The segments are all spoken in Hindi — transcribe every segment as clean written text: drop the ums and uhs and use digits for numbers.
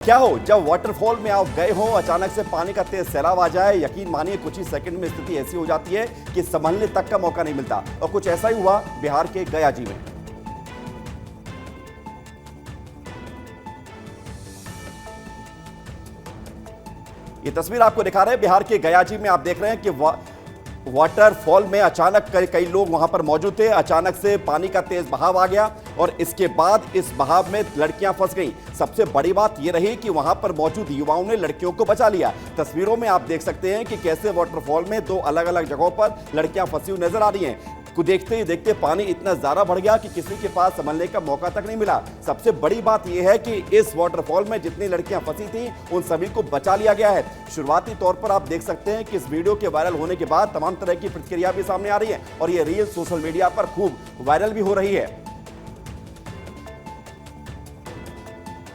क्या हो जब वाटरफॉल में आप गए हो, अचानक से पानी का तेज सैलाब आ जाए। यकीन मानिए कुछ ही सेकंड में स्थिति ऐसी हो जाती है कि संभलने तक का मौका नहीं मिलता। और कुछ ऐसा ही हुआ बिहार के गया जी में। ये तस्वीर आपको दिखा रहे हैं बिहार के गया जी में। आप देख रहे हैं कि वाटरफॉल में अचानक कई लोग वहां पर मौजूद थे। अचानक से पानी का तेज बहाव आ गया और इसके बाद इस बहाव में लड़कियां फंस गईं। सबसे बड़ी बात यह रही कि वहां पर मौजूद युवाओं ने लड़कियों को बचा लिया। तस्वीरों में आप देख सकते हैं कि कैसे वाटरफॉल में दो अलग अलग जगहों पर लड़कियां फंसी हुई नजर आ रही हैं। को देखते ही देखते पानी इतना ज्यादा बढ़ गया कि किसी के पास संभलने का मौका तक नहीं मिला। सबसे बड़ी बात यह है कि इस वाटरफॉल में जितनी लड़कियां फंसी थी उन सभी को बचा लिया गया है। शुरुआती तौर पर आप देख सकते हैं कि इस वीडियो के वायरल होने के बाद तमाम तरह की प्रतिक्रिया भी सामने आ रही है और यह रील सोशल मीडिया पर खूब वायरल भी हो रही है।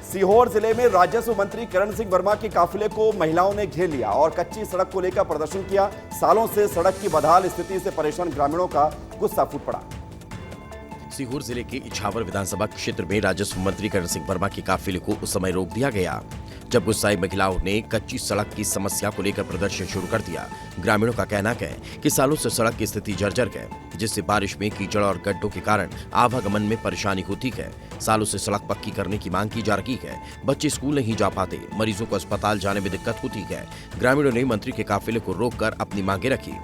सीहोर जिले में राजस्व मंत्री करण सिंह वर्मा के काफिले को महिलाओं ने घेर लिया और कच्ची सड़क को लेकर प्रदर्शन किया। सालों से सड़क की बदहाल स्थिति से परेशान ग्रामीणों का गुस्सा फूट पड़ा। सीहोर जिले के इछावर विधानसभा क्षेत्र में राजस्व मंत्री करण सिंह वर्मा के काफिले को उस समय रोक दिया गया जब गुस्साई महिलाओं ने कच्ची सड़क की समस्या को लेकर प्रदर्शन शुरू कर दिया। ग्रामीणों का कहना है कि सालों से सड़क की स्थिति जर्जर है, जिससे बारिश में कीचड़ और गड्ढों के कारण आवागमन में परेशानी होती है। सालों से सड़क पक्की करने की मांग की जा रही है। बच्चे स्कूल नहीं जा पाते, मरीजों को अस्पताल जाने में दिक्कत होती है। ग्रामीणों ने मंत्री के काफिले को रोककर अपनी मांगे रखी।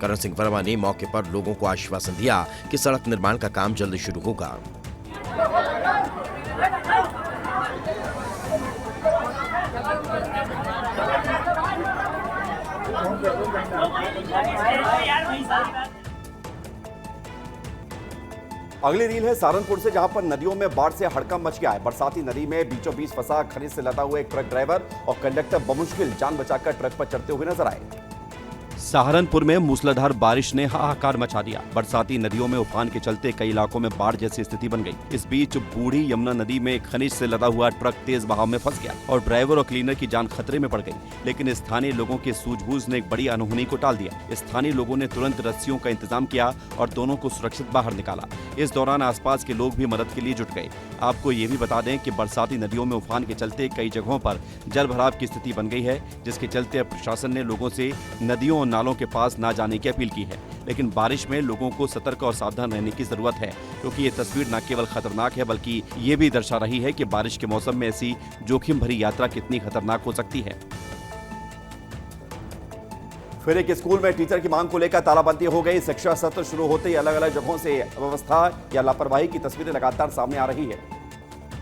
करण सिंह वर्मा ने मौके पर लोगों को आश्वासन दिया कि सड़क निर्माण का काम जल्द शुरू होगा। अगली रील है सहारनपुर से, जहां पर नदियों में बाढ़ से हड़कंप मच गया है। बरसाती नदी में बीचों बीच फंसा खनिज से लदा हुआ एक ट्रक ड्राइवर और कंडक्टर बमुश्किल जान बचाकर ट्रक पर चढ़ते हुए नजर आए। सहारनपुर में मूसलाधार बारिश ने हाहाकार मचा दिया। बरसाती नदियों में उफान के चलते कई इलाकों में बाढ़ जैसी स्थिति बन गई। इस बीच बूढ़ी यमुना नदी में खनिज से लदा हुआ ट्रक तेज बहाव में फंस गया और ड्राइवर और क्लीनर की जान खतरे में पड़ गई। लेकिन स्थानीय लोगों के सूझबूझ ने एक बड़ी अनहोनी को टाल दिया। स्थानीय लोगों ने तुरंत रस्सियों का इंतजाम किया और दोनों को सुरक्षित बाहर निकाला। इस दौरान आसपास के लोग भी मदद के लिए जुट गए। आपको ये भी बता दें कि बरसाती नदियों में उफान के चलते कई जगहों पर जल भराव की स्थिति बन गई है, जिसके चलते अब प्रशासन ने लोगों से नदियों और नालों के पास न जाने की अपील की है। लेकिन बारिश में लोगों को सतर्क और सावधान रहने की जरूरत है, क्योंकि ये तस्वीर न केवल खतरनाक है बल्कि ये भी दर्शा रही है कि बारिश के मौसम में ऐसी जोखिम भरी यात्रा कितनी खतरनाक हो सकती है। फिर एक स्कूल में टीचर की मांग को लेकर तालाबंदी हो गई। शिक्षा सत्र शुरू होते ही अलग अलग जगहों से अव्यवस्था या लापरवाही की तस्वीरें लगातार सामने आ रही है।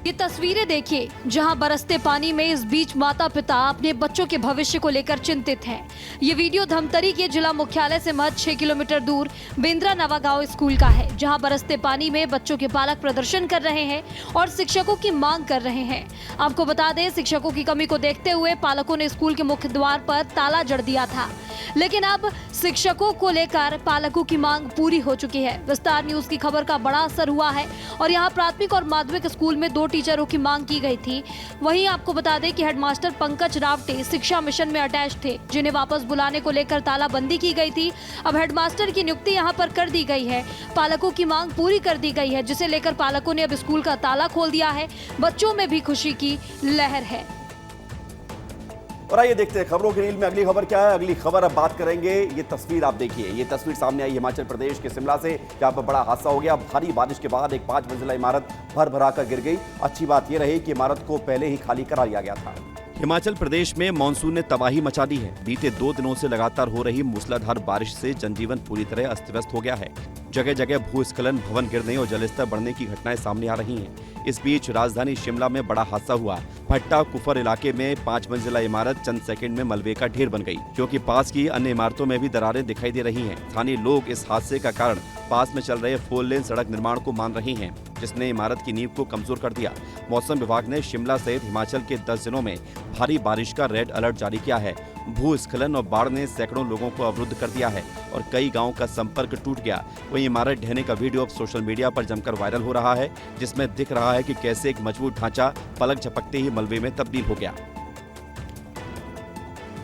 ये तस्वीरें देखिए, जहां बरसते पानी में इस बीच माता पिता अपने बच्चों के भविष्य को लेकर चिंतित हैं। ये वीडियो धमतरी के जिला मुख्यालय से महज 6 किलोमीटर दूर बेंद्रा नवा गांव स्कूल का है, जहां बरसते पानी में बच्चों के पालक प्रदर्शन कर रहे हैं और शिक्षकों की मांग कर रहे हैं। आपको बता दें, शिक्षकों की कमी को देखते हुए पालकों ने स्कूल के मुख्य द्वार पर ताला जड़ दिया था। लेकिन अब शिक्षकों को लेकर पालकों की मांग पूरी हो चुकी है। विस्तार न्यूज की खबर का बड़ा असर हुआ है और यहाँ प्राथमिक और माध्यमिक स्कूल में 2 टीचरों की मांग की गई थी। वहीं आपको बता दें कि हेडमास्टर पंकज रावटे शिक्षा मिशन में अटैच थे, जिन्हें वापस बुलाने को लेकर तालाबंदी की गई थी। अब हेडमास्टर की नियुक्ति यहाँ पर कर दी गई है। पालकों की मांग पूरी कर दी गई है, जिसे लेकर पालकों ने अब स्कूल का ताला खोल दिया है। बच्चों में भी खुशी की लहर है। और आइए देखते हैं खबरों की रील में अगली खबर क्या है। अगली खबर अब बात करेंगे, ये तस्वीर आप देखिए। ये तस्वीर सामने आई हिमाचल प्रदेश के शिमला से, जहां पर बड़ा हादसा हो गया। भारी बारिश के बाद एक 5 मंजिला इमारत भर भरा कर गिर गई। अच्छी बात यह रही कि इमारत को पहले ही खाली करा लिया गया था। हिमाचल प्रदेश में मानसून ने तबाही मचा दी है। बीते 2 दिनों से लगातार हो रही मूसलाधार बारिश से जनजीवन पूरी तरह अस्त व्यस्त हो गया है। जगह जगह भूस्खलन, भवन गिरने और जलस्तर बढ़ने की घटनाएं सामने आ रही हैं। इस बीच राजधानी शिमला में बड़ा हादसा हुआ। भट्टा कुफर इलाके में 5 मंजिला इमारत चंद सेकंड में मलबे का ढेर बन गई, क्योंकि पास की अन्य इमारतों में भी दरारें दिखाई दे रही हैं। स्थानीय लोग इस हादसे का कारण पास में चल रहे 4 लेन सड़क निर्माण को मान रहे हैं, जिसने इमारत की नींव को कमजोर कर दिया। मौसम विभाग ने शिमला सहित हिमाचल के 10 जिलों में भारी बारिश का रेड अलर्ट जारी किया है। भूस्खलन और बाढ़ ने सैकड़ों लोगों को अवरुद्ध कर दिया है और कई गांवों का संपर्क टूट गया। वहीं इमारत ढहने का वीडियो अब सोशल मीडिया पर जमकर वायरल हो रहा है, जिसमें दिख रहा है कि कैसे एक मजबूत ढांचा पलक झपकते ही मलबे में तब्दील हो गया।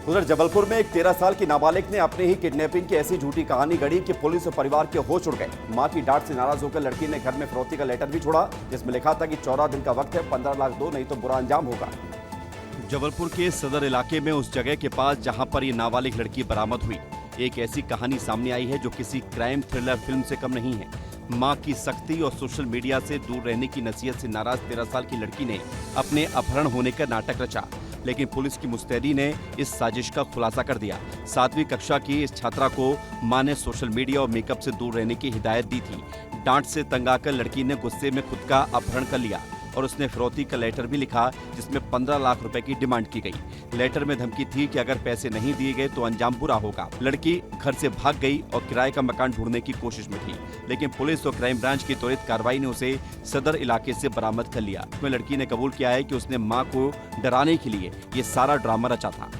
उधर जबलपुर में एक 13 साल की नाबालिग ने अपने ही किडनैपिंग की ऐसी झूठी कहानी गढ़ी कि पुलिस और परिवार के होश उड़ गए। मां की डांट से नाराज होकर लड़की ने घर में फिरौती का लेटर भी छोड़ा, जिसमें लिखा था कि 14 दिन का वक्त है, 15 लाख दो, नहीं तो बुरा अंजाम होगा। जबलपुर के सदर इलाके में उस जगह के पास जहां पर ये नाबालिग लड़की बरामद हुई, एक ऐसी कहानी सामने आई है जो किसी क्राइम थ्रिलर फिल्म से कम नहीं है। मां की सख्ती और सोशल मीडिया से दूर रहने की नसीहत से नाराज 13 साल की लड़की ने अपने अपहरण होने का नाटक रचा, लेकिन पुलिस की मुस्तैदी ने इस साजिश का खुलासा कर दिया। 7वीं कक्षा की इस छात्रा को मां ने सोशल मीडिया और मेकअप से दूर रहने की हिदायत दी थी। डांट से तंग आकर लड़की ने गुस्से में खुद का अपहरण कर लिया और उसने फिरौती का लेटर भी लिखा जिसमें 15 लाख रुपए की डिमांड की गई। लेटर में धमकी थी कि अगर पैसे नहीं दिए गए तो अंजाम बुरा होगा। लड़की घर से भाग गई और किराए का मकान ढूंढने की कोशिश में थी, लेकिन पुलिस और क्राइम ब्रांच की त्वरित कार्रवाई ने उसे सदर इलाके से बरामद कर लिया। इसमें लड़की ने कबूल किया है कि उसने मां को डराने के लिए ये सारा ड्रामा रचा था।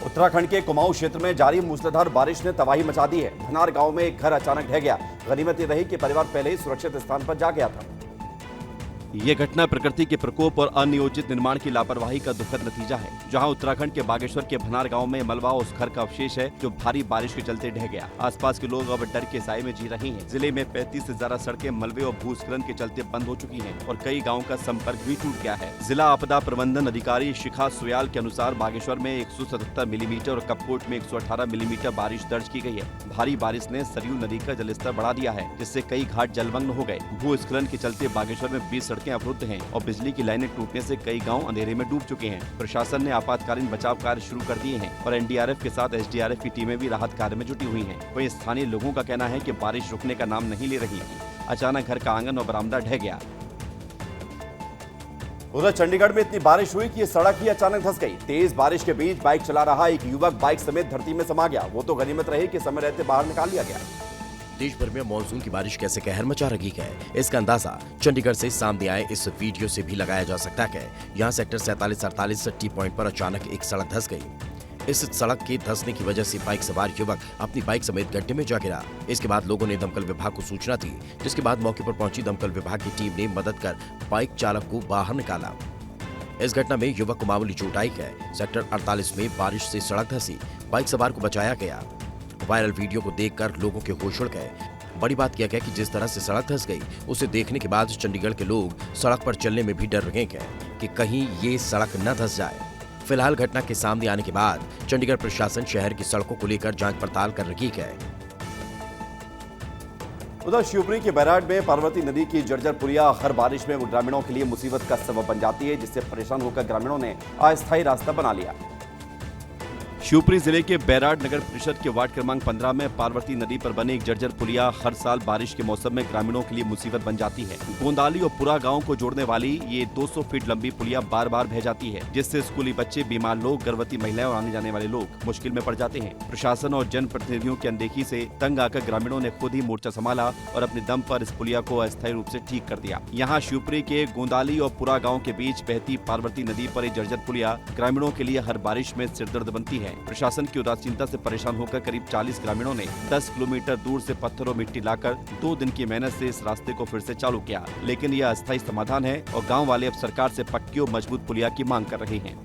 उत्तराखंड के कुमाऊं क्षेत्र में जारी मूसलाधार बारिश ने तबाही मचा दी है। भनार गांव में एक घर अचानक ढह गया। गनीमत ये रही कि परिवार पहले ही सुरक्षित स्थान पर जा गया था। ये घटना प्रकृति के प्रकोप और अनियोजित निर्माण की लापरवाही का दुखद नतीजा है, जहां उत्तराखंड के बागेश्वर के भनार गांव में मलबा उस घर का अवशेष है जो भारी बारिश के चलते ढह गया। आसपास के लोग अब डर के साए में जी रहे हैं। जिले में 35 से ज्यादा सड़कें मलबे और भूस्खलन के चलते बंद हो चुकी हैं और कई गाँव का संपर्क भी टूट गया है। जिला आपदा प्रबंधन अधिकारी शिखा सुयाल के अनुसार बागेश्वर में 177 मिलीमीटर और कपकोट में 118 मिलीमीटर बारिश दर्ज की गई है। भारी बारिश ने सरयू नदी का जलस्तर बढ़ा दिया है, जिससे कई घाट जलमग्न हो गए। भूस्खलन के चलते बागेश्वर में 20 सड़कें अवरुद्ध हैं और बिजली की लाइनें टूटने से कई गांव अंधेरे में डूब चुके हैं। प्रशासन ने आपातकालीन बचाव कार्य शुरू कर दिए हैं और एनडीआरएफ के साथ एसडीआरएफ की टीमें भी राहत कार्य में जुटी हुई हैं। वहीं स्थानीय लोगों का कहना है कि बारिश रुकने का नाम नहीं ले रही थी। अचानक घर का आंगन और बरामदा ढह गया। उधर चंडीगढ़ में इतनी बारिश हुई कि ये सड़क ही अचानक धंस गई। तेज बारिश के बीच बाइक चला रहा एक युवक बाइक समेत धरती में समा गया। वो तो गनीमत रही कि समय रहते बाहर निकाल लिया गया। देश भर में मानसून की बारिश कैसे कहर मचा रही है, इसका अंदाजा चंडीगढ़ से सामने आए इस वीडियो से भी लगाया जा सकता है। यहाँ सेक्टर 47-48 टी पॉइंट पर अचानक एक सड़क धंस गई। इस सड़क के धंसने की वजह से बाइक सवार युवक अपनी बाइक समेत गड्ढे में जा गिरा। इसके बाद लोगों ने दमकल विभाग को सूचना दी, जिसके बाद मौके पर पहुंची दमकल विभाग की टीम ने मदद कर बाइक चालक को बाहर निकाला। इस घटना में युवक को मामूली चोट आई है। सेक्टर 48 में बारिश से सड़क धंसी, बाइक सवार को बचाया गया। वायरल वीडियो को देखकर लोगों के होश उड़ गए। बड़ी बात यह है कि जिस तरह से सड़क धंस गई, उसे देखने के बाद चंडीगढ़ के लोग सड़क पर चलने में भी डर रहे हैं कि कहीं ये सड़क न धंस जाए। फिलहाल घटना के सामने आने के बाद चंडीगढ़ प्रशासन शहर की सड़कों को लेकर जांच पड़ताल कर रही है। उधर शिवपुरी के बैराड में पार्वती नदी की जर्जर पुलिया हर बारिश में ग्रामीणों के लिए मुसीबत का सबब बन जाती है, जिससे परेशान होकर ग्रामीणों ने अस्थायी रास्ता बना लिया। शिवपुरी जिले के बैराड नगर परिषद के वार्ड क्रमांक 15 में पार्वती नदी पर बने एक जर्जर पुलिया हर साल बारिश के मौसम में ग्रामीणों के लिए मुसीबत बन जाती है। गोंदाली और पुरा गांव को जोड़ने वाली ये 200 फीट लंबी पुलिया बार बार बह जाती है, जिससे स्कूली बच्चे, बीमार लोग, गर्भवती महिलाएं और आने जाने वाले लोग मुश्किल में पड़ जाते हैं। प्रशासन और जनप्रतिनिधियों की अनदेखी से तंग आकर ग्रामीणों ने खुद ही मोर्चा संभाला और अपने दम पर इस पुलिया को अस्थायी रूप से ठीक कर दिया। यहाँ शिवपुरी के गोंदाली और पुरा गाँव के बीच बहती पार्वती नदी पर एक जर्जर पुलिया ग्रामीणों के लिए हर बारिश में सिरदर्द बनती है। प्रशासन की चिंता से परेशान होकर करीब 40 ग्रामीणों ने 10 किलोमीटर दूर से पत्थर और मिट्टी लाकर 2 दिन की मेहनत से इस रास्ते को फिर से चालू किया, लेकिन यह अस्थायी समाधान है और गांव वाले अब सरकार से पक्की और मजबूत पुलिया की मांग कर रहे हैं।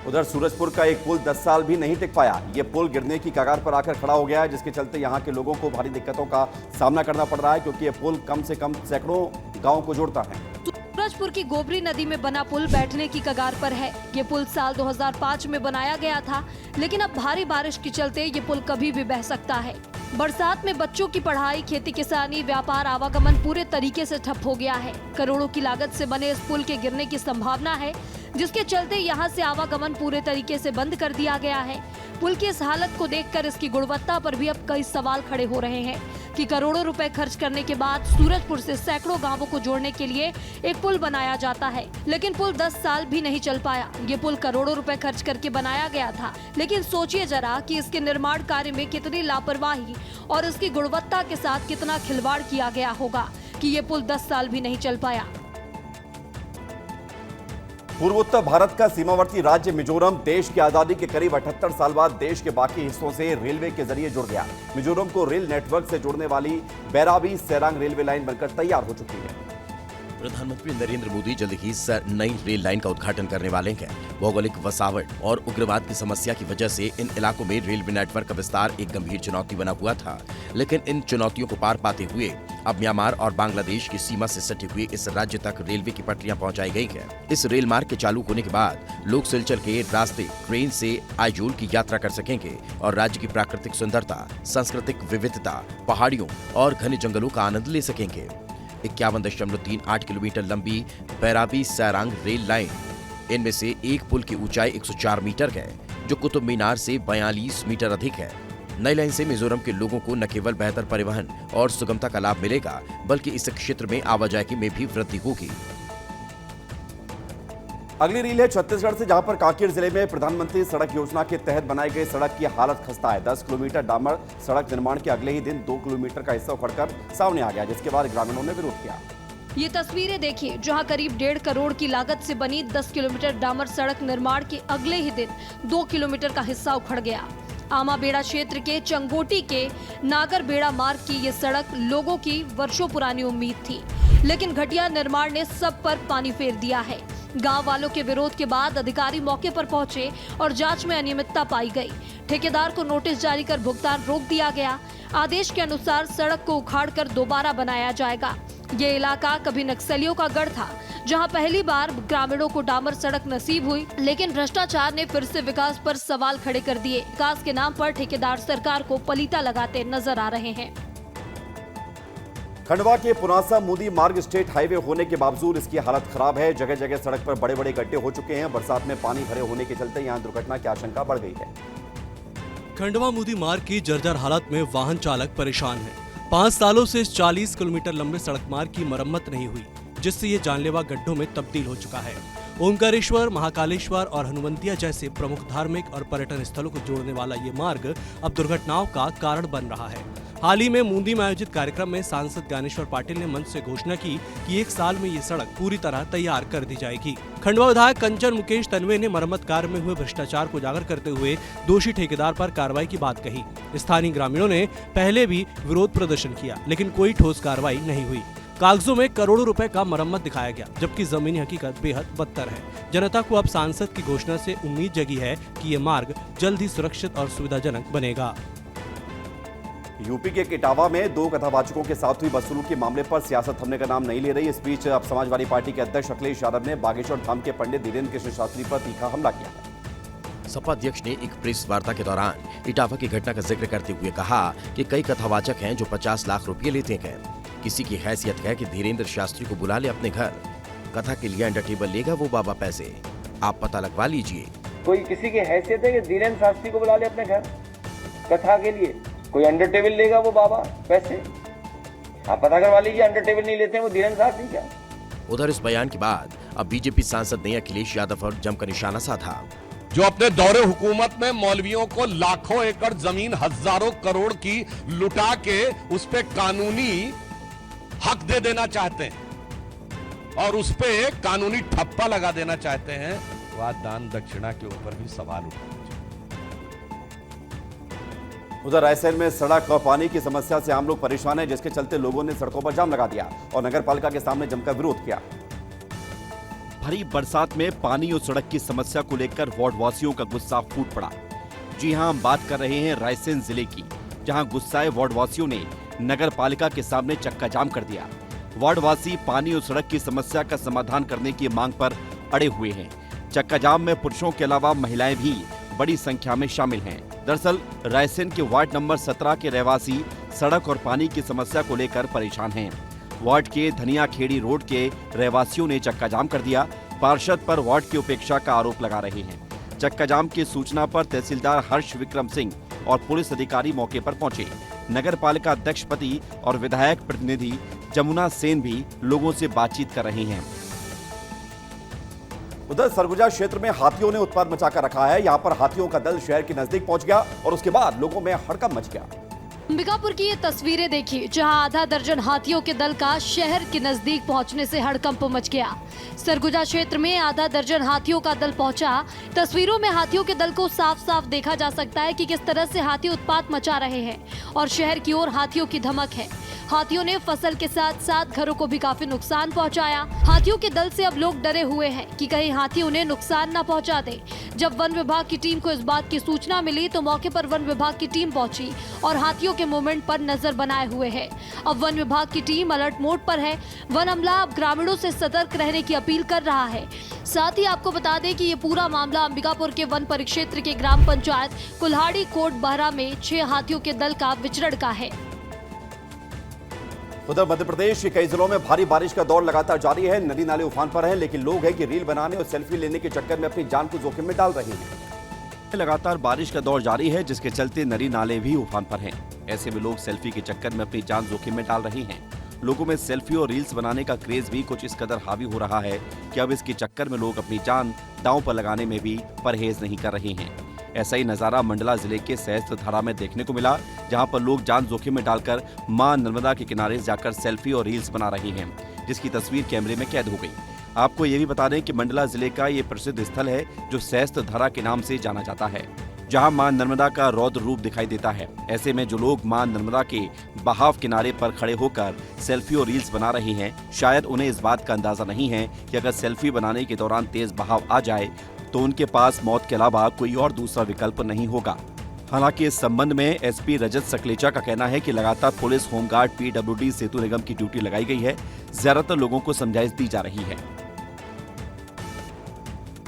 उधर सूरजपुर का एक पुल 10 साल भी नहीं टिक पाया। ये पुल गिरने की कगार पर आकर खड़ा हो गया है, जिसके चलते यहाँ के लोगों को भारी दिक्कतों का सामना करना पड़ रहा है, क्योंकि ये पुल कम से कम सैकड़ों गाँव को जोड़ता है। सूरजपुर की गोबरी नदी में बना पुल बैठने की कगार पर है। ये पुल साल 2005 में बनाया गया था, लेकिन अब भारी बारिश के चलते ये पुल कभी भी बह सकता है। बरसात में बच्चों की पढ़ाई, खेती किसानी, व्यापार, आवागमन पूरे तरीके से ठप हो गया है। करोड़ों की लागत से बने इस पुल के गिरने की संभावना है, जिसके चलते यहाँ से आवागमन पूरे तरीके से बंद कर दिया गया है। पुल की इस हालत को देखकर इसकी गुणवत्ता पर भी अब कई सवाल खड़े हो रहे हैं कि करोड़ों रुपए खर्च करने के बाद सूरजपुर से सैकड़ों गांवों को जोड़ने के लिए एक पुल बनाया जाता है, लेकिन पुल 10 साल भी नहीं चल पाया। ये पुल करोड़ों रुपए खर्च करके बनाया गया था, लेकिन सोचिए जरा कि इसके निर्माण कार्य में कितनी लापरवाही और इसकी गुणवत्ता के साथ कितना खिलवाड़ किया गया होगा कि ये पुल 10 साल भी नहीं चल पाया। पूर्वोत्तर भारत का सीमावर्ती राज्य मिजोरम देश की आजादी के करीब 78 साल बाद देश के बाकी हिस्सों से रेलवे के जरिए जुड़ गया। मिजोरम को रेल नेटवर्क से जोड़ने वाली बैराबी सेरांग रेलवे लाइन बनकर तैयार हो चुकी है। प्रधानमंत्री नरेंद्र मोदी जल्द ही नई रेल लाइन का उद्घाटन करने वाले हैं। भौगोलिक वसावट और उग्रवाद की समस्या की वजह से इन इलाकों में रेलवे नेटवर्क का विस्तार एक गंभीर चुनौती बना हुआ था, लेकिन इन चुनौतियों को पार पाते हुए अब म्यांमार और बांग्लादेश की सीमा से सटे हुए इस राज्य तक रेलवे की पटरियां पहुंचाई गई हैं। इस रेल मार्ग के चालू होने के बाद लोग सिलचर के रास्ते ट्रेन से आइजोल की यात्रा कर सकेंगे और राज्य की प्राकृतिक सुंदरता, सांस्कृतिक विविधता, पहाड़ियों और घने जंगलों का आनंद ले सकेंगे। 51.38 किलोमीटर लंबी बैराबी सैरांग रेल लाइन, इनमें से एक पुल की ऊंचाई 104 मीटर है, जो कुतुब मीनार से 42 मीटर अधिक है। नई लाइन से मिजोरम के लोगों को न केवल बेहतर परिवहन और सुगमता का लाभ मिलेगा, बल्कि इस क्षेत्र में आवाजाही में भी वृद्धि होगी। अगली रील है छत्तीसगढ़ से, जहां पर कांकेर जिले में प्रधानमंत्री सड़क योजना के तहत बनाई गई सड़क की हालत खस्ता है। 10 किलोमीटर डामर सड़क निर्माण के अगले ही दिन 2 किलोमीटर का हिस्सा उखड़कर सामने आ गया, जिसके बाद ग्रामीणों ने विरोध किया। ये तस्वीरें देखिए, जहां करीब 1.5 करोड़ की लागत से बनी 10 किलोमीटर डामर सड़क निर्माण के अगले ही दिन 2 किलोमीटर का हिस्सा उखड़ गया। आमाबेड़ा क्षेत्र के चंगोटी के नागरबेड़ा मार्ग की ये सड़क लोगों की वर्षों पुरानी उम्मीद थी, लेकिन घटिया निर्माण ने सब पर पानी फेर दिया है। गांव वालों के विरोध के बाद अधिकारी मौके पर पहुंचे और जांच में अनियमितता पाई गई। ठेकेदार को नोटिस जारी कर भुगतान रोक दिया गया। आदेश के अनुसार सड़क को उखाड़कर दोबारा बनाया जाएगा। ये इलाका कभी नक्सलियों का गढ़ था, जहां पहली बार ग्रामीणों को डामर सड़क नसीब हुई, लेकिन भ्रष्टाचार ने फिर से विकास पर सवाल खड़े कर दिए। विकास के नाम पर ठेकेदार सरकार को पलीता लगाते नजर आ रहे हैं। खंडवा के पुनासा मूदी मार्ग स्टेट हाईवे होने के बावजूद इसकी हालत खराब है। जगह जगह सड़क पर बड़े बड़े गड्ढे हो चुके हैं। बरसात में पानी भरे होने के चलते यहां दुर्घटना की आशंका बढ़ गई है। खंडवा मूदी मार्ग की जर्जर हालत में वाहन चालक परेशान है। 5 सालों से इस 40 किलोमीटर लंबे सड़क मार्ग की मरम्मत नहीं हुई, जिससे ये जानलेवा गड्ढों में तब्दील हो चुका है। ओंकारेश्वर, महाकालेश्वर और हनुमंतिया जैसे प्रमुख धार्मिक और पर्यटन स्थलों को जोड़ने वाला ये मार्ग अब दुर्घटनाओं का कारण बन रहा है। हाल ही में मूंदी में आयोजित कार्यक्रम में सांसद ज्ञानेश्वर पाटिल ने मंच से घोषणा की कि 1 साल में ये सड़क पूरी तरह तैयार कर दी जाएगी। खंडवा विधायक कंचन मुकेश तन्वे ने मरम्मत कार्य में हुए भ्रष्टाचार को उजागर करते हुए दोषी ठेकेदार पर कार्रवाई की बात कही। स्थानीय ग्रामीणों ने पहले भी विरोध प्रदर्शन किया, लेकिन कोई ठोस कार्रवाई नहीं हुई। कागजों में करोड़ों रुपए का मरम्मत दिखाया गया, जबकि जमीनी हकीकत बेहद बदतर है। जनता को अब सांसद की घोषणा से उम्मीद जगी है कि ये मार्ग जल्द ही सुरक्षित और सुविधाजनक बनेगा। यूपी के इटावा में 2 कथावाचकों के साथ हुई बदसलूकी के मामले पर सियासत थमने का नाम नहीं ले रही। इस बीच अब समाजवादी पार्टी के अध्यक्ष अखिलेश यादव ने बागेश्वर धाम के पंडित धीरेन्द्र कृष्ण शास्त्री पर तीखा हमला किया है। सपा अध्यक्ष ने एक प्रेस वार्ता के दौरान इटावा की घटना का जिक्र करते हुए कहा कि कई कथावाचक हैं जो 50 लाख रुपए लेते हैं। किसी की हैसियत है कि धीरेन्द्र शास्त्री को बुला ले अपने घर, कथा के लिए अंडर टेबल लेगा वो बाबा पैसे, आप पता लगवा लीजिए। कोई किसी की हैसियत है कि धीरेन्द्र शास्त्री को बुला ले अपने घर कथा के लिए, कोई अंडर टेबल लेगा वो बाबा पैसे, आप पता करवा लीजिए। अंडर टेबल नहीं लेते हैं वो धीरेन्द्र शास्त्री क्या। उधर इस बयान के बाद अब बीजेपी सांसद ने अखिलेश यादव पर जमकर निशाना साधा। जो अपने दौरे हुकूमत में मौलवियों को लाखों एकड़ जमीन, हजारों करोड़ की लुटा के उस पे कानूनी हक दे देना चाहते हैं और उस पे कानूनी ठप्पा लगा देना चाहते हैं, वह दान दक्षिणा के ऊपर भी सवाल उठाना चाहिए। उधर रायसेन में सड़क और पानी की समस्या से आम लोग परेशान हैं, जिसके चलते लोगों ने सड़कों पर जाम लगा दिया और नगरपालिका के सामने जमकर विरोध किया। भरी बरसात में पानी और सड़क की समस्या को लेकर वार्ड वासियों का गुस्सा फूट पड़ा। जी हां, हम बात कर रहे हैं रायसेन जिले की, जहां गुस्साए वार्ड वासियों ने नगर पालिका के सामने चक्का जाम कर दिया। वार्ड वासी पानी और सड़क की समस्या का समाधान करने की मांग पर अड़े हुए हैं। चक्का जाम में पुरुषों के अलावा महिलाएं भी बड़ी संख्या में शामिल हैं। दरअसल रायसेन के वार्ड नंबर 17 के रहवासी सड़क और पानी की समस्या को लेकर परेशान हैं। वार्ड के धनिया खेड़ी रोड के रहवासियों ने चक्का जाम कर दिया। पार्षद पर वार्ड की उपेक्षा का आरोप लगा रहे हैं। चक्का जाम की सूचना पर तहसीलदार हर्ष विक्रम सिंह और पुलिस अधिकारी मौके पर पहुंचे। नगर पालिका अध्यक्ष पति और विधायक प्रतिनिधि जमुना सेन भी लोगों से बातचीत कर रहे हैं। उधर सरगुजा क्षेत्र में हाथियों ने उत्पात मचाकर रखा है। यहां पर हाथियों का दल शहर के नजदीक पहुंच गया और उसके बाद लोगों में हड़कंप मच गया। अंबिकापुर की ये तस्वीरें देखिए, जहां आधा दर्जन हाथियों के दल का शहर के नजदीक पहुंचने से हड़कंप मच गया। सरगुजा क्षेत्र में आधा दर्जन हाथियों का दल पहुंचा। तस्वीरों में हाथियों के दल को साफ साफ देखा जा सकता है कि किस तरह से हाथी उत्पात मचा रहे हैं और शहर की ओर हाथियों की धमक है। हाथियों ने फसल के साथ साथ घरों को भी काफी नुकसान पहुंचाया। हाथियों के दल से अब लोग डरे हुए हैं कि कहीं हाथी उन्हें नुकसान न पहुंचा दे। जब वन विभाग की टीम को इस बात की सूचना मिली तो मौके पर वन विभाग की टीम पहुंची और हाथियों के मूवमेंट पर नजर बनाए हुए है। अब वन विभाग की टीम अलर्ट मोड पर है। वन अमला अब ग्रामीणों से सतर्क रहने की अपील कर रहा है। साथ ही आपको बता दें कि ये पूरा मामला अंबिकापुर के वन परिक्षेत्र के ग्राम पंचायत कुल्हाड़ी कोट बहरा में 6 हाथियों के दल का विचरण का है। उधर मध्य प्रदेश के कई जिलों में भारी बारिश का दौर लगातार जारी है। नदी नाले उफान पर हैं, लेकिन लोग हैं कि रील बनाने और सेल्फी लेने के चक्कर में अपनी जान को जोखिम में डाल रहे हैं। लगातार बारिश का दौर जारी है, जिसके चलते नदी नाले भी उफान पर हैं। ऐसे में लोग सेल्फी के चक्कर में अपनी जान जोखिम में डाल रहे हैं। लोगों में सेल्फी और रील्स बनाने का क्रेज भी कुछ इस कदर हावी हो रहा है कि अब इसके चक्कर में लोग अपनी जान दांव पर लगाने में भी परहेज नहीं कर रहे हैं। ऐसा ही नजारा मंडला जिले के सहस्त्र धारा में देखने को मिला, जहां पर लोग जान जोखिम में डालकर मां नर्मदा के किनारे जाकर सेल्फी और रील्स बना रहे हैं, जिसकी तस्वीर कैमरे में कैद हो गई। आपको ये भी बता दें कि मंडला जिले का ये प्रसिद्ध स्थल है जो सहस्त्र धारा के नाम से जाना जाता है, जहां मां नर्मदा का रौद्र रूप दिखाई देता है। ऐसे में जो लोग मां नर्मदा के बहाव किनारे पर खड़े होकर सेल्फी और रील्स बना रहे हैं, शायद उन्हें इस बात का अंदाजा नहीं है कि अगर सेल्फी बनाने के दौरान तेज बहाव आ जाए तो उनके पास मौत के अलावा कोई और दूसरा विकल्प नहीं होगा। हालांकि इस संबंध में एसपी रजत सकलेचा का कहना है कि लगातार पुलिस, होमगार्ड, पीडब्ल्यूडी, सेतु निगम की ड्यूटी लगाई गई है। ज्यादातर लोगों को समझाइश दी जा रही है।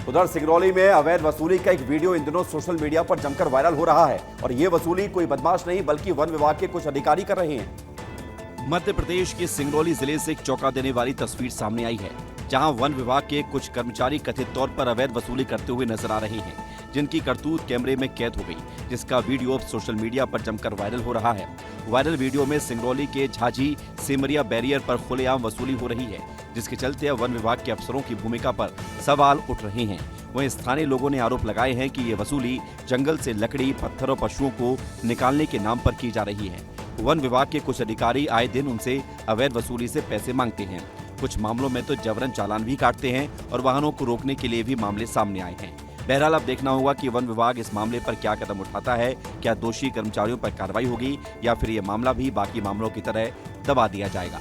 उधर सिंगरौली में अवैध वसूली का एक वीडियो इन दिनों सोशल मीडिया पर जमकर वायरल हो रहा है और ये वसूली कोई बदमाश नहीं बल्कि वन विभाग के कुछ अधिकारी कर रहे हैं। मध्य प्रदेश के सिंगरौली जिले से एक चौंका देने वाली तस्वीर सामने आई है, जहां वन विभाग के कुछ कर्मचारी कथित तौर पर अवैध वसूली करते हुए नजर आ रहे हैं, जिनकी करतूत कैमरे में कैद हो गई, जिसका वीडियो सोशल मीडिया पर जमकर वायरल हो रहा है। वायरल वीडियो में सिंगरौली के झाझी सेमरिया बैरियर पर खुलेआम वसूली हो रही है, जिसके चलते अब वन विभाग के अफसरों की भूमिका पर सवाल उठ रहे हैं। वहीं स्थानीय लोगों ने आरोप लगाए हैं कि ये वसूली जंगल से लकड़ी, पत्थर और पशुओं को निकालने के नाम पर की जा रही है। वन विभाग के कुछ अधिकारी आए दिन उनसे अवैध वसूली से पैसे मांगते हैं। कुछ मामलों में तो जबरन चालान भी काटते हैं और वाहनों को रोकने के लिए भी मामले सामने आए हैं। बहरहाल अब देखना होगा कि वन विभाग इस मामले पर क्या कदम उठाता है। क्या दोषी कर्मचारियों पर कार्रवाई होगी या फिर ये मामला भी बाकी मामलों की तरह दबा दिया जाएगा।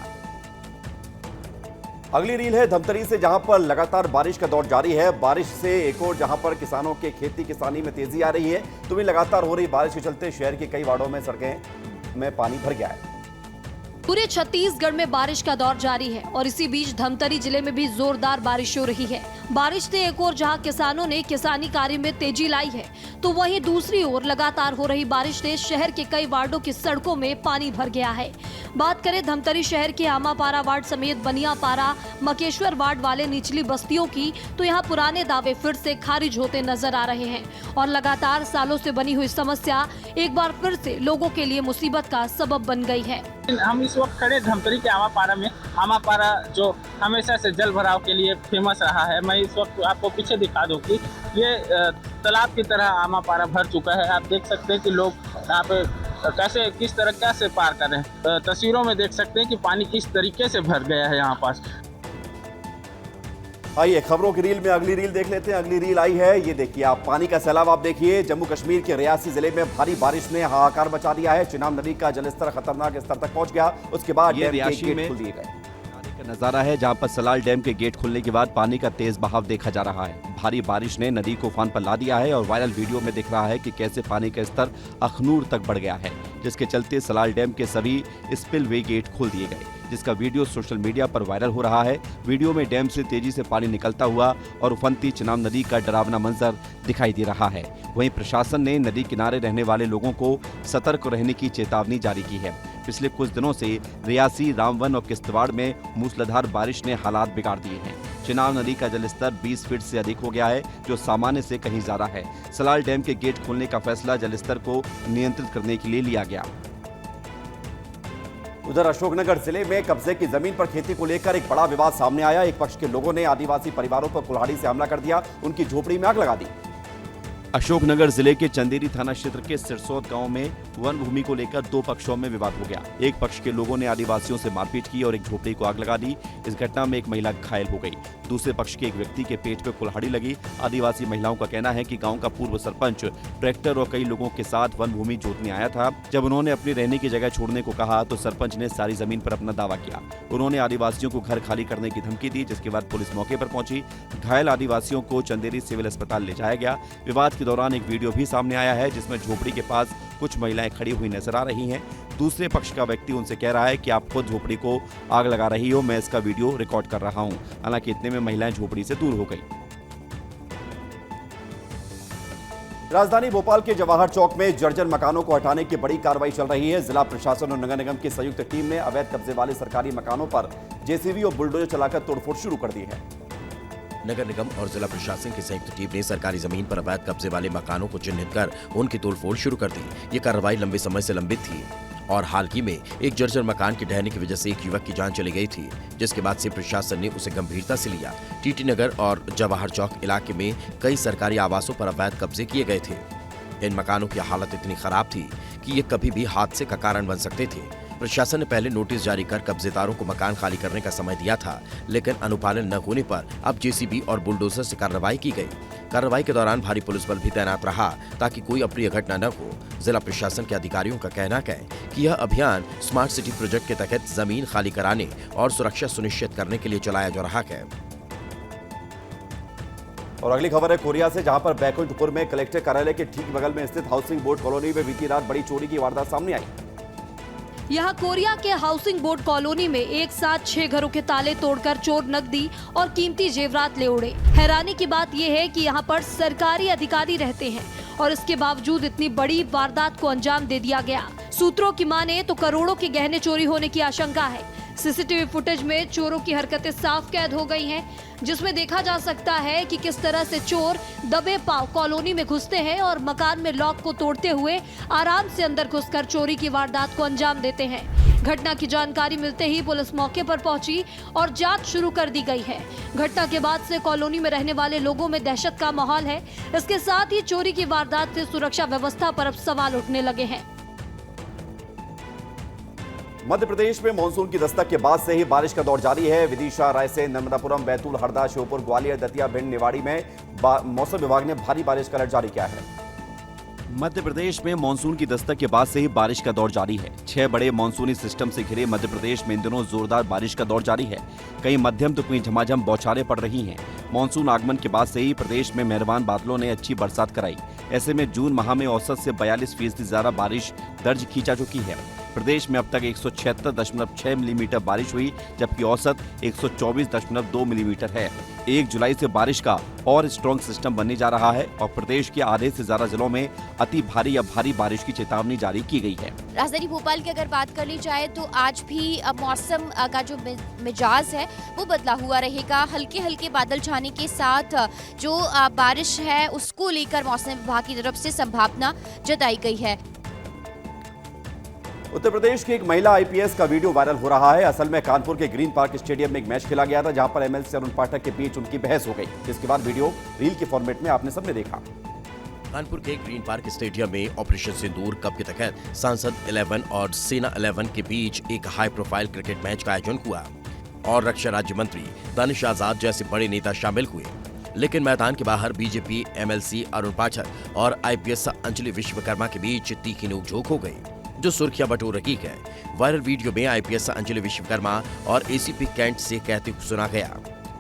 अगली रील है धमतरी से, जहां पर लगातार बारिश का दौर जारी है। बारिश से एक और जहां पर किसानों के खेती किसानी में तेजी आ रही है, तो भी लगातार हो रही बारिश के चलते शहर के कई वार्डों में सड़कें में पानी भर गया है। पूरे छत्तीसगढ़ में बारिश का दौर जारी है और इसी बीच धमतरी जिले में भी जोरदार बारिश हो रही है। बारिश से एक ओर जहां किसानों ने किसानी कार्य में तेजी लाई है, तो वहीं दूसरी ओर लगातार हो रही बारिश से शहर के कई वार्डों की सड़कों में पानी भर गया है। बात करें धमतरी शहर के आमापारा वार्ड समेत बनियापारा, मकेश्वर वार्ड वाले निचली बस्तियों की, तो यहाँ पुराने दावे फिर से खारिज होते नजर आ रहे हैं और लगातार सालों से बनी हुई समस्या एक बार फिर से लोगों के लिए मुसीबत का सबब बन गई है। हम इस वक्त खड़े धमतरी के आमापारा में। आमापारा जो हमेशा से जल भराव के लिए फेमस रहा है। मैं इस वक्त आपको पीछे दिखा दूं कि ये तालाब की तरह आमापारा भर चुका है। आप देख सकते हैं कि लोग यहाँ पे कैसे किस तरह कैसे पार कर रहे हैं। तस्वीरों में देख सकते हैं कि पानी किस तरीके से भर गया है यहाँ पास। आइए खबरों की रील में अगली रील देख लेते हैं। अगली रील आई है, ये देखिए आप, पानी का सैलाब आप देखिए। जम्मू कश्मीर के रियासी जिले में भारी बारिश ने हाहाकार मचा दिया है। चिनाब नदी का जलस्तर खतरनाक स्तर तक पहुंच गया। उसके बाद डैम के गेट खोल दिए गए। नजारा है जहां पर सलाल डैम के गेट खुलने के बाद पानी का तेज बहाव देखा जा रहा है। भारी बारिश ने नदी को उफान पर ला दिया है और वायरल वीडियो में दिख रहा है कि कैसे पानी का स्तर अखनूर तक बढ़ गया है, जिसके चलते सलाल डैम के सभी स्पिलवे गेट खोल दिए गए, जिसका वीडियो सोशल मीडिया पर वायरल हो रहा है। वीडियो में डैम से तेजी से पानी निकलता हुआ और उफनती चिनाब नदी का डरावना मंजर दिखाई दे रहा है। वहीं प्रशासन ने नदी किनारे रहने वाले लोगों को सतर्क रहने की चेतावनी जारी की है। पिछले कुछ दिनों से रियासी, रामवन और किश्तवाड़ में मूसलाधार बारिश ने हालात बिगाड़ दिए हैं। चिनाब नदी का जलस्तर 20 फीट से अधिक हो गया है, जो सामान्य से कहीं ज्यादा है। सलाल डैम के गेट खोलने का फैसला जलस्तर को नियंत्रित करने के लिए लिया गया। उधर अशोकनगर जिले में कब्जे की जमीन पर खेती को लेकर एक बड़ा विवाद सामने आया। एक पक्ष के लोगों ने आदिवासी परिवारों पर कुल्हाड़ी से हमला कर दिया, उनकी झोपड़ी में आग लगा दी। अशोकनगर जिले के चंदेरी थाना क्षेत्र के सिरसौद गांव में वन भूमि को लेकर दो पक्षों में विवाद हो गया। एक पक्ष के लोगों ने आदिवासियों से मारपीट की और एक झोपड़ी को आग लगा दी। इस घटना में एक महिला घायल हो गई। दूसरे पक्ष के एक व्यक्ति के पेट पे कुल्हाड़ी लगी। आदिवासी महिलाओं का कहना है कि गांव का पूर्व सरपंच ट्रैक्टर और कई लोगों के साथ वन भूमि जोतने आया था। जब उन्होंने अपनी रहने की जगह छोड़ने को कहा तो सरपंच ने सारी जमीन पर अपना दावा किया। उन्होंने आदिवासियों को घर खाली करने की धमकी दी, जिसके बाद पुलिस मौके पर पहुंची। घायल आदिवासियों को चंदेरी सिविल अस्पताल ले जाया गया। विवाद के दौरान एक वीडियो भी सामने आया है जिसमें झोपड़ी के पास कुछ महिलाएं खड़ी हुई नजर आ रही हैं। दूसरे पक्ष का व्यक्ति उनसे कह रहा है कि आप खुद झोपड़ी को आग लगा रही हो, मैं इसका वीडियो रिकॉर्ड कर रहा हूं। हालांकि इतने में महिलाएं झोपड़ी से दूर हो गई। राजधानी भोपाल के जवाहर चौक में जर्जर मकानों को हटाने की बड़ी कार्रवाई चल रही है। जिला प्रशासन और नगर निगम की संयुक्त टीम ने अवैध कब्जे वाले सरकारी मकानों पर जेसीबी और बुलडोजर चलाकर तोड़फोड़ शुरू कर दी है। नगर निगम और जिला प्रशासन की संयुक्त टीम ने सरकारी जमीन पर अवैध कब्जे वाले मकानों को चिन्हित कर उनकी तोड़फोड़ शुरू कर दी। ये कार्रवाई लंबे समय से लंबित थी और हाल ही में एक जर्जर मकान के ढहने की वजह से एक युवक की जान चली गई थी, जिसके बाद से प्रशासन ने उसे गंभीरता से लिया। टीटी नगर और जवाहर चौक इलाके में कई सरकारी आवासों पर अवैध कब्जे किए गए थे। इन मकानों की हालत इतनी खराब थी कि ये कभी भी हादसे का कारण बन सकते थे। प्रशासन ने पहले नोटिस जारी कर कब्जेदारों को मकान खाली करने का समय दिया था, लेकिन अनुपालन न होने पर अब जेसीबी और बुलडोजर से कार्रवाई की गई। कार्रवाई के दौरान भारी पुलिस बल भी तैनात रहा ताकि कोई अप्रिय घटना न हो। जिला प्रशासन के अधिकारियों का कहना है कि यह अभियान स्मार्ट सिटी प्रोजेक्ट के तहत जमीन खाली कराने और सुरक्षा सुनिश्चित करने के लिए चलाया जा रहा है। और अगली खबर है कोरिया से, जहां पर बैकुंठपुर में कलेक्टर कार्यालय के ठीक बगल में स्थित हाउसिंग बोर्ड कॉलोनी में बीती रात बड़ी चोरी की वारदात सामने आई। यहाँ कोरिया के हाउसिंग बोर्ड कॉलोनी में एक साथ 6 घरों के ताले तोड़कर चोर नकदी और कीमती जेवरात ले उड़े। हैरानी की बात यह है कि यहाँ पर सरकारी अधिकारी रहते हैं और इसके बावजूद इतनी बड़ी वारदात को अंजाम दे दिया गया। सूत्रों की माने तो करोड़ों के गहने चोरी होने की आशंका है। सीसीटीवी फुटेज में चोरों की हरकतें साफ कैद हो गई हैं, जिसमें देखा जा सकता है कि किस तरह से चोर दबे पांव कॉलोनी में घुसते हैं और मकान में लॉक को तोड़ते हुए आराम से अंदर घुसकर चोरी की वारदात को अंजाम देते हैं। घटना की जानकारी मिलते ही पुलिस मौके पर पहुंची और जांच शुरू कर दी गई है। घटना के बाद से कॉलोनी में रहने वाले लोगों में दहशत का माहौल है। इसके साथ ही चोरी की वारदात से सुरक्षा व्यवस्था पर अब सवाल उठने लगे हैं। मध्य प्रदेश में मानसून की दस्तक के बाद से ही बारिश का दौर जारी है। विदिशा, रायसेन, नर्मदापुरम, बैतूल, हरदा, श्योपुर, ग्वालियर, दतिया, भिंड, निवाड़ी में मौसम विभाग ने भारी बारिश का अलर्ट जारी किया है। मध्य प्रदेश में मानसून की दस्तक के बाद से ही बारिश का दौर जारी है। 6 बड़े मानसूनी सिस्टम से घिरे मध्य प्रदेश में इन दिनों जोरदार बारिश का दौर जारी है। कहीं मध्यम तो कहीं झमाझम बौछारें पड़ रही हैं। मानसून आगमन के बाद से ही प्रदेश में मेहरबान बादलों ने अच्छी बरसात कराई। ऐसे में जून माह में औसत से 42% ज्यादा बारिश दर्ज की जा चुकी है। प्रदेश में अब तक 176.6 मिलीमीटर बारिश हुई, जबकि औसत 124.2 मिलीमीटर है। 1 जुलाई से बारिश का और स्ट्रॉन्ग सिस्टम बनने जा रहा है और प्रदेश के आधे से ज्यादा जिलों में अति भारी या भारी बारिश की चेतावनी जारी की गई है। राजधानी भोपाल की अगर बात कर ली जाए तो आज भी मौसम का जो मिजाज है वो बदला हुआ रहेगा। हल्के हल्के बादल छाने के साथ जो बारिश है उसको लेकर मौसम विभाग की तरफ से संभावना जताई गई है। उत्तर प्रदेश की एक महिला आईपीएस का वीडियो वायरल हो रहा है। असल में कानपुर के ग्रीन पार्क स्टेडियम में एक मैच खेला गया था, जहां पर एमएलसी अरुण पाठक के बीच उनकी बहस हो गई, जिसके बाद वीडियो रील के फॉर्मेट में आपने सबने देखा। कानपुर के ग्रीन पार्क स्टेडियम में ऑपरेशन सिंदूर कप के तहत सांसद 11 और सेना 11 के बीच एक हाई प्रोफाइल क्रिकेट मैच का आयोजन हुआ और रक्षा राज्य मंत्री दानिश आजाद जैसे बड़े नेता शामिल हुए। लेकिन मैदान के बाहर बीजेपी एमएलसी अरुण पाठक और आईपीएस अंजलि विश्वकर्मा के बीच तीखी नोकझोंक हो गई, जो सुर्खियां बटोर रही है। वायरल वीडियो में आईपीएस अंजलि विश्वकर्मा और एसीपी कैंट से कहते हुए सुना गया,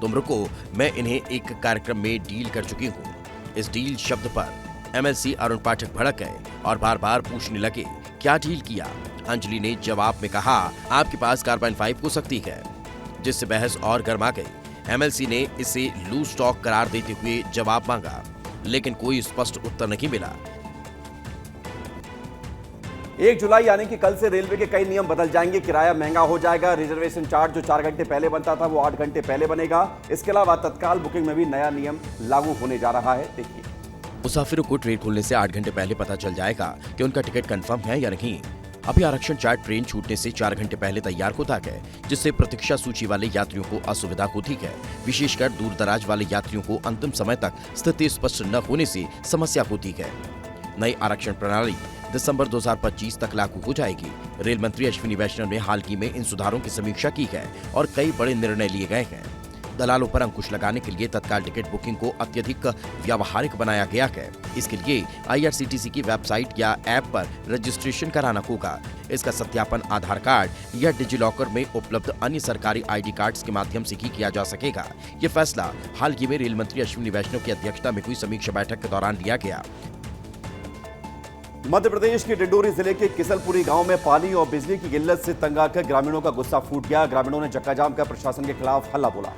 तुम रुको, मैं इन्हें एक कार्यक्रम में डील कर चुकी हूँ। इस डील शब्द पर एमएलसी अरुण पाठक भड़क गए और बार बार पूछने लगे, क्या डील किया? अंजलि ने जवाब में कहा, आपके पास कार्बाइन 5 हो सकती है, जिससे बहस और गर्मा गई। एमएलसी ने इसे लूज टॉक करार देते हुए जवाब मांगा, लेकिन कोई स्पष्ट उत्तर नहीं मिला। 1 जुलाई यानी कि कल से रेलवे के कई नियम बदल जाएंगे। किराया महंगा हो जाएगा। रिजर्वेशन चार्ज जो 4 घंटे पहले बनता था वो 8 घंटे पहले बनेगा। इसके अलावा तत्काल बुकिंग में भी नया नियम लागू होने जा रहा है। देखिए, मुसाफिरों को ट्रेन खुलने से 8 घंटे पहले पता चल जाएगा कि उनका टिकट कंफर्म है या नहीं। अभी आरक्षण चार्ट ट्रेन छूटने से 4 घंटे पहले तैयार होता है, जिससे प्रतीक्षा सूची वाले यात्रियों को असुविधा होती है। विशेषकर दूर दराज वाले यात्रियों को अंतिम समय तक स्थिति स्पष्ट न होने से समस्या होती है। नई आरक्षण प्रणाली दिसंबर 2025 तक लागू हो जाएगी। रेल मंत्री अश्विनी वैष्णव ने हाल ही में इन सुधारों की समीक्षा की है और कई बड़े निर्णय लिए गए हैं। दलालों पर अंकुश लगाने के लिए तत्काल टिकट बुकिंग को अत्यधिक व्यावहारिक बनाया गया है। इसके लिए IRCTC की वेबसाइट या ऐप पर रजिस्ट्रेशन कराना होगा। इसका सत्यापन आधार कार्ड या डिजिलॉकर में उपलब्ध अन्य सरकारी ID कार्ड्स के माध्यम से ही किया जा सकेगा। ये फैसला हाल ही में रेल मंत्री अश्विनी वैष्णव की अध्यक्षता में हुई समीक्षा बैठक के दौरान लिया गया। मध्य प्रदेश के डिंडोरी जिले के किसलपुरी गांव में पानी और बिजली की किल्लत से तंग आकर ग्रामीणों का गुस्सा फूट गया। ग्रामीणों ने चक्का जाम कर प्रशासन के खिलाफ हल्ला बोला।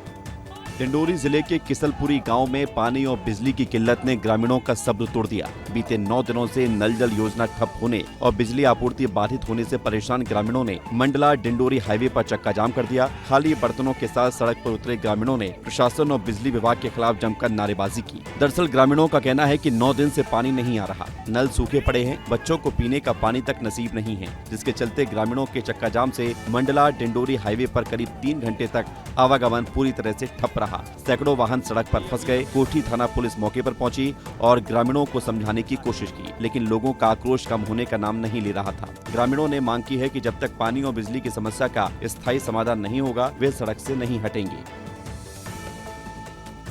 डिंडोरी जिले के किसलपुरी गांव में पानी और बिजली की किल्लत ने ग्रामीणों का सब्र तोड़ दिया। बीते 9 दिनों से नल जल योजना ठप होने और बिजली आपूर्ति बाधित होने से परेशान ग्रामीणों ने मंडला डिंडोरी हाईवे पर चक्का जाम कर दिया। खाली बर्तनों के साथ सड़क पर उतरे ग्रामीणों ने प्रशासन और बिजली विभाग के खिलाफ जमकर नारेबाजी की। दरअसल ग्रामीणों का कहना है कि 9 दिन से पानी नहीं आ रहा, नल सूखे पड़े हैं, बच्चों को पीने का पानी तक नसीब नहीं है, जिसके चलते ग्रामीणों के चक्का जाम से मंडला डिंडोरी हाईवे पर करीब 3 घंटे तक आवागमन पूरी तरह से ठप रहा। सैकड़ों वाहन सड़क पर फंस गए। कोठी थाना पुलिस मौके पर पहुंची और ग्रामीणों को समझाने की कोशिश की, लेकिन लोगों का आक्रोश कम होने का नाम नहीं ले रहा था। ग्रामीणों ने मांग की है कि जब तक पानी और बिजली की समस्या का स्थायी समाधान नहीं होगा, वे सड़क से नहीं हटेंगे।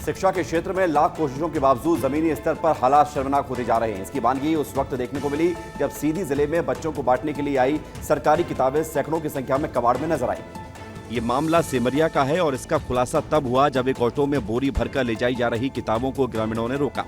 शिक्षा के क्षेत्र में लाख कोशिशों के बावजूद जमीनी स्तर पर हालात शर्मनाक होते जा रहे हैं। इसकी वानगी उस वक्त देखने को मिली जब सीधी जिले में बच्चों को बांटने के लिए आई सरकारी किताबें सैकड़ों की संख्या में कबाड़ में नजर आई। ये मामला सेमरिया का है और इसका खुलासा तब हुआ जब एक ऑटो में बोरी भरकर ले जाई जा रही किताबों को ग्रामीणों ने रोका।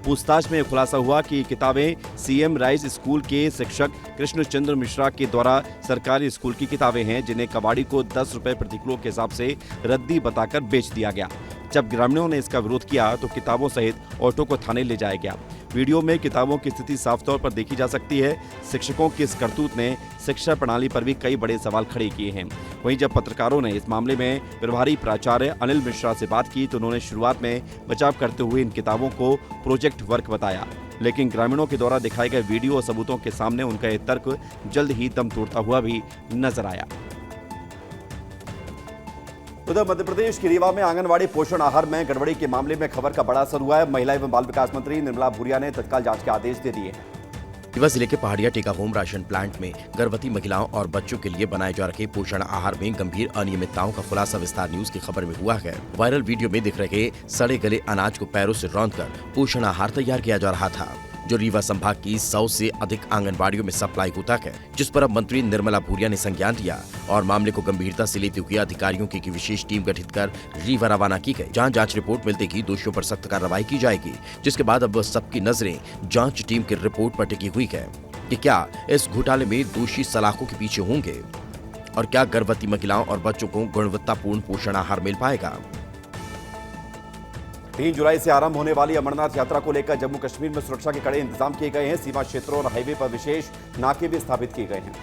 पूछताछ में खुलासा हुआ कि ये किताबें CM राइज स्कूल के शिक्षक कृष्णचंद्र मिश्रा के द्वारा सरकारी स्कूल की किताबें हैं, जिन्हें कबाड़ी को 10 रुपए प्रति किलो के हिसाब से रद्दी बताकर बेच दिया गया। जब ग्रामीणों ने इसका विरोध किया तो किताबों सहित ऑटो को थाने ले जाया गया। वीडियो में किताबों की स्थिति साफ तौर पर देखी जा सकती है। शिक्षकों की इस करतूत ने शिक्षा प्रणाली पर भी कई बड़े सवाल खड़े किए हैं। वहीं जब पत्रकारों ने इस मामले में प्रभारी प्राचार्य अनिल मिश्रा से बात की तो उन्होंने शुरुआत में बचाव करते हुए इन किताबों को प्रोजेक्ट वर्क बताया, लेकिन ग्रामीणों के द्वारा दिखाए गए वीडियो और सबूतों के सामने उनका ये तर्क जल्द ही दम तोड़ता हुआ भी नजर आया। उधर मध्य प्रदेश के रीवा में आंगनवाड़ी पोषण आहार में गड़बड़ी के मामले में खबर का बड़ा असर हुआ है। महिला एवं बाल विकास मंत्री निर्मला भूरिया ने तत्काल जांच के आदेश दे दिए हैं। रीवा जिले के पहाड़िया टेका होम राशन प्लांट में गर्भवती महिलाओं और बच्चों के लिए बनाए जा रहे पोषण आहार में गंभीर अनियमितताओं का खुलासा विस्तार न्यूज की खबर में हुआ है। वायरल वीडियो में दिख रहे सड़े गले अनाज को पैरों से रौंदकर पोषण आहार तैयार किया जा रहा था, जो रीवा संभाग की 100 से अधिक आंगनबाड़ियों में सप्लाई होता है, जिस पर अब मंत्री निर्मला भूरिया ने संज्ञान लिया और मामले को गंभीरता से लेते हुए अधिकारियों की विशेष टीम गठित कर रीवा रवाना की गई, जहां जांच रिपोर्ट मिलते ही दोषियों पर सख्त कार्रवाई की जाएगी। जिसके बाद अब सबकी नजरें जांच टीम की रिपोर्ट पर टिकी हुई है कि क्या इस घोटाले में दोषी सलाखों के पीछे होंगे और क्या गर्भवती महिलाओं और बच्चों को गुणवत्तापूर्ण पोषण आहार मिल पाएगा। 3 जुलाई से आरंभ होने वाली अमरनाथ यात्रा को लेकर जम्मू कश्मीर में सुरक्षा के कड़े इंतजाम किए गए हैं। सीमा क्षेत्रों और हाईवे पर विशेष नाके भी स्थापित किए गए हैं।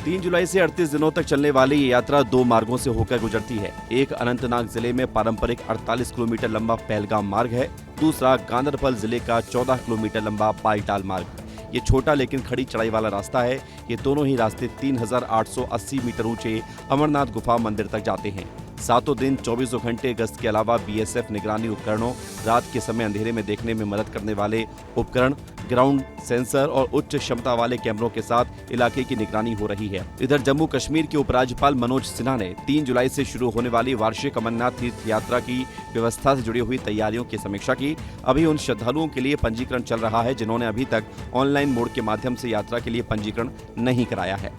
3 जुलाई से 38 दिनों तक चलने वाली ये यात्रा 2 मार्गों से होकर गुजरती है। एक अनंतनाग जिले में पारंपरिक 48 किलोमीटर लंबा पहलगाम मार्ग है, दूसरा गांदरबल जिले का 14 किलोमीटर लंबा बालटाल मार्ग। ये छोटा लेकिन खड़ी चढ़ाई वाला रास्ता है। ये दोनों ही रास्ते 3880 मीटर ऊंचे अमरनाथ गुफा मंदिर तक जाते हैं। 7 दिन 24 घंटे गश्त के अलावा BSF निगरानी उपकरणों, रात के समय अंधेरे में देखने में मदद करने वाले उपकरण, ग्राउंड सेंसर और उच्च क्षमता वाले कैमरों के साथ इलाके की निगरानी हो रही है। इधर जम्मू कश्मीर के उपराज्यपाल मनोज सिन्हा ने 3 जुलाई से शुरू होने वाली वार्षिक अमरनाथ तीर्थ यात्रा की व्यवस्था से जुड़ी हुई तैयारियों की समीक्षा की। अभी उन श्रद्धालुओं के लिए पंजीकरण चल रहा है जिन्होंने अभी तक ऑनलाइन मोड के माध्यम से यात्रा के लिए पंजीकरण नहीं कराया है।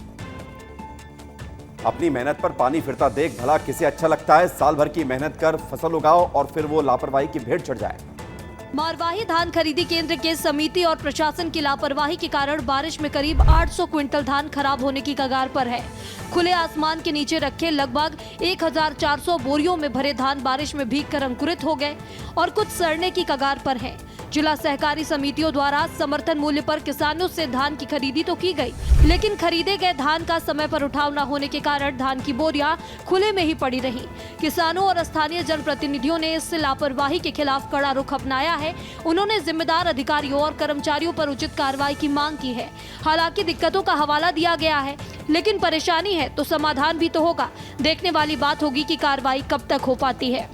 अपनी मेहनत पर पानी फिरता देख भला किसे अच्छा लगता है। साल भर की मेहनत कर फसल उगाओ और फिर वो लापरवाही की भेंट चढ़ जाए। मारवाही धान खरीदी केंद्र के समिति और प्रशासन की लापरवाही के कारण बारिश में करीब 800 क्विंटल धान खराब होने की कगार पर है। खुले आसमान के नीचे रखे लगभग 1400 बोरियों में भरे धान बारिश में भीगकर अंकुरित हो गए और कुछ सड़ने की कगार पर है। जिला सहकारी समितियों द्वारा समर्थन मूल्य पर किसानों से धान की खरीदी तो की गई, लेकिन खरीदे गए धान का समय पर उठाव न होने के कारण धान की बोरियां खुले में ही पड़ी रही। किसानों और स्थानीय जनप्रतिनिधियों ने इस लापरवाही के खिलाफ कड़ा रुख अपनाया है। उन्होंने जिम्मेदार अधिकारियों और कर्मचारियों पर उचित कार्रवाई की मांग की है। हालांकि दिक्कतों का हवाला दिया गया है, लेकिन परेशानी है तो समाधान भी तो होगा। देखने वाली बात होगी कि कार्रवाई कब तक हो पाती है।